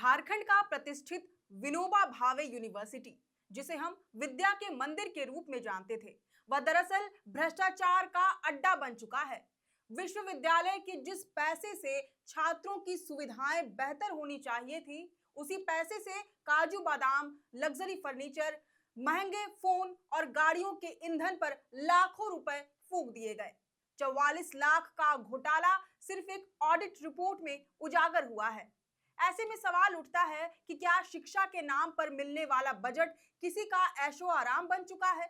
झारखंड का प्रतिष्ठित विनोबा भावे यूनिवर्सिटी, जिसे हम विद्या के मंदिर के रूप में जानते थे, वह दरअसल भ्रष्टाचार का अड्डा बन चुका है। विश्वविद्यालय के जिस पैसे से छात्रों की सुविधाएं बेहतर होनी चाहिए थी, उसी पैसे से काजू बादाम, लग्जरी फर्नीचर, महंगे फोन और गाड़ियों के ईंधन पर लाखों रुपए फूंक दिए गए। 44 लाख का घोटाला सिर्फ एक ऑडिट रिपोर्ट में उजागर हुआ है। ऐसे में सवाल उठता है कि क्या शिक्षा के नाम पर मिलने वाला बजट किसी का ऐशो आराम बन चुका है?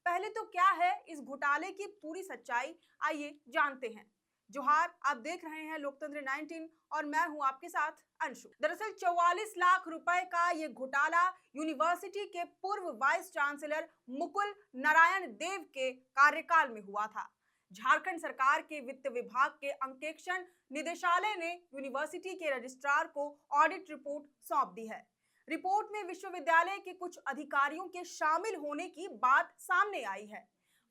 पहले तो क्या है इस घोटाले की पूरी सच्चाई, आइए जानते हैं। जोहार, आप देख रहे हैं लोकतंत्र 19 और मैं हूं आपके साथ अंशु। दरअसल 44 लाख रुपए का ये घोटाला यूनिवर्सिटी के पूर्व वाइस चांसलर मुकुल नारायण देव के कार्यकाल में हुआ था। झारखंड सरकार के वित्त विभाग के अंकेक्षण निदेशालय ने यूनिवर्सिटी के रजिस्ट्रार को ऑडिट रिपोर्ट सौंप दी है। रिपोर्ट में विश्वविद्यालय के कुछ अधिकारियों के शामिल होने की बात सामने आई है।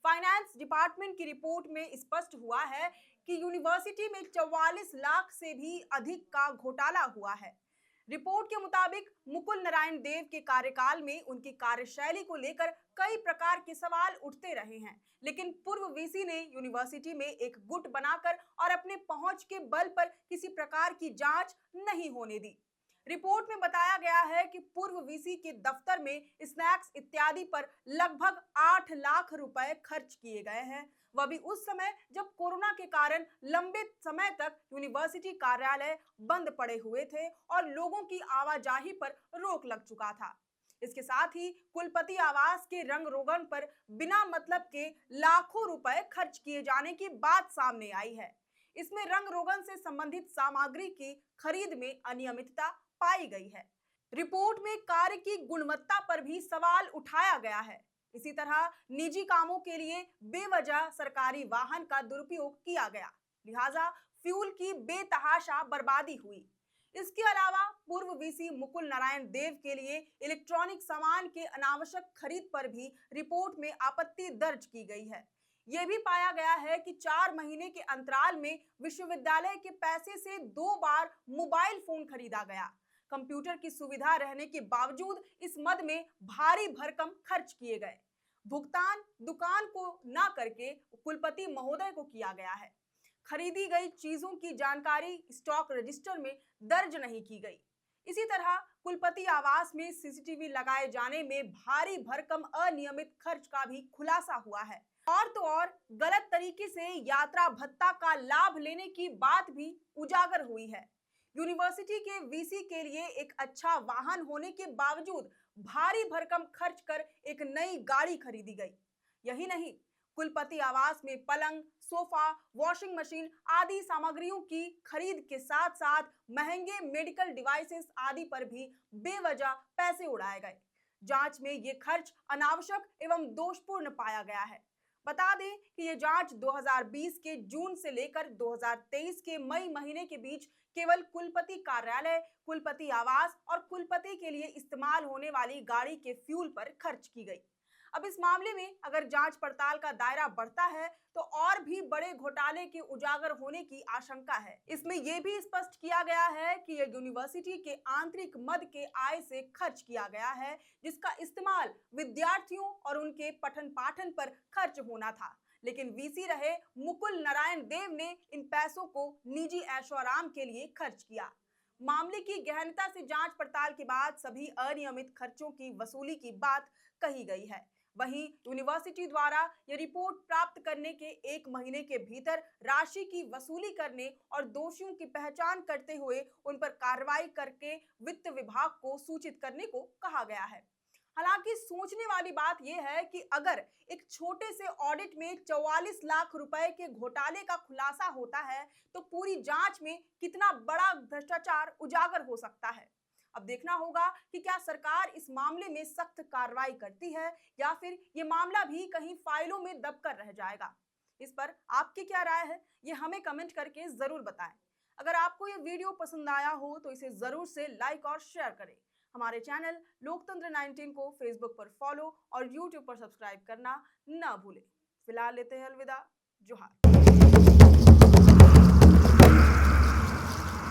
फाइनेंस डिपार्टमेंट की रिपोर्ट में स्पष्ट हुआ है कि यूनिवर्सिटी में 44 लाख से भी अधिक का घोटाला हुआ है। रिपोर्ट के मुताबिक मुकुल नारायण देव के कार्यकाल में उनकी कार्यशैली को लेकर कई प्रकार के सवाल उठते रहे हैं, लेकिन पूर्व वीसी ने यूनिवर्सिटी में एक गुट बनाकर और अपने पहुंच के बल पर किसी प्रकार की जांच नहीं होने दी। रिपोर्ट में बताया गया है कि पूर्व वीसी के दफ्तर में स्नैक्स इत्यादि पर लगभग 8 लाख रुपए खर्च किए गए हैं, वह भी उस समय जब कोरोना के कारण लंबे समय तक यूनिवर्सिटी कार्यालय बंद पड़े हुए थे और लोगों की आवाजाही पर रोक लग चुका था। इसके साथ ही कुलपति आवास के रंग रोगन पर बिना मतलब के लाखों रुपए खर्च किए जाने की बात सामने आई है। इसमें रंग रोगन से संबंधित सामग्री की खरीद में अनियमितता पाई गई है। रिपोर्ट में कार्य की गुणवत्ता पर भी सवाल उठाया गया है। इसी तरह निजी कामों के लिए बेवजह सरकारी वाहन का दुरुपयोग किया गया, लिहाजा फ्यूल की बेतहाशा बर्बादी हुई। इसके अलावा पूर्व वीसी मुकुल नारायण देव के लिए इलेक्ट्रॉनिक सामान के अनावश्यक खरीद पर भी रिपोर्ट में आपत्ति दर्ज की गई है। यह भी पाया गया है कि 4 महीने के अंतराल में विश्वविद्यालय के पैसे से 2 बार मोबाइल फोन खरीदा गया। कंप्यूटर की सुविधा रहने के बावजूद इस मद में भारी भरकम खर्च किए गए। भुगतान दुकान को न करके कुलपति महोदय को किया गया है। खरीदी गई चीजों की जानकारी स्टॉक रजिस्टर में दर्ज नहीं की गई। इसी तरह कुलपति आवास में सीसीटीवी लगाए जाने में भारी भरकम अनियमित खर्च का भी खुलासा हुआ है। और तो और गलत तरीके से यात्रा भत्ता का लाभ लेने की बात भी उजागर हुई है। यूनिवर्सिटी के वीसी के लिए एक अच्छा वाहन होने के बावजूद भारी भरकम खर्च कर एक नई गाड़ी खरीदी गई। यही नहीं, कुलपति आवास में पलंग, सोफा, वॉशिंग मशीन आदि सामग्रियों की खरीद के साथ साथ महंगे मेडिकल डिवाइसेस आदि पर भी बेवजह पैसे उड़ाए गए। जांच में ये खर्च अनावश्यक एवं दोषपूर्ण पाया गया है। बता दें कि ये जांच 2020 के जून से लेकर 2023 के मई महीने के बीच केवल कुलपति कार्यालय, कुलपति आवास और कुलपति के लिए इस्तेमाल होने वाली गाड़ी के फ्यूल पर खर्च की गई। अब इस मामले में अगर जांच पड़ताल का दायरा बढ़ता है तो और भी बड़े घोटाले के उजागर होने की आशंका है। इसमें यह भी स्पष्ट किया गया है कि यह यूनिवर्सिटी के आंतरिक मद के आय से खर्च किया गया है, जिसका इस्तेमाल विद्यार्थियों और उनके पठन पाठन पर खर्च होना था, लेकिन वीसी रहे मुकुल नारायण देव ने इन पैसों को निजी ऐशोआराम के लिए खर्च किया। मामले की गहनता से जांच पड़ताल के बाद सभी अनियमित खर्चों की वसूली की बात कही गई है। वहीं यूनिवर्सिटी द्वारा यह रिपोर्ट प्राप्त करने के 1 महीने के भीतर राशि की वसूली करने और दोषियों की पहचान करते हुए उन पर कार्रवाई करके वित्त विभाग को सूचित करने को कहा गया है। हालांकि सोचने वाली बात यह है कि अगर एक छोटे से ऑडिट में 44 लाख रुपए के घोटाले का खुलासा होता है तो पूरी जांच में कितना बड़ा भ्रष्टाचार उजागर हो सकता है। अब देखना होगा कि क्या सरकार इस मामले में सख्त कार्रवाई करती है या फिर ये मामला भी कहीं फाइलों में दबकर रह जाएगा। इस पर आपकी क्या राय है, ये हमें कमेंट करके जरूर बताएं। अगर आपको ये वीडियो पसंद आया हो तो इसे जरूर से लाइक और शेयर करें। हमारे चैनल लोकतंत्र 19 को फेसबुक पर फॉलो और यूट्यूब पर सब्सक्राइब करना न भूलें। फिलहाल लेते हैं अलविदा। जोहार।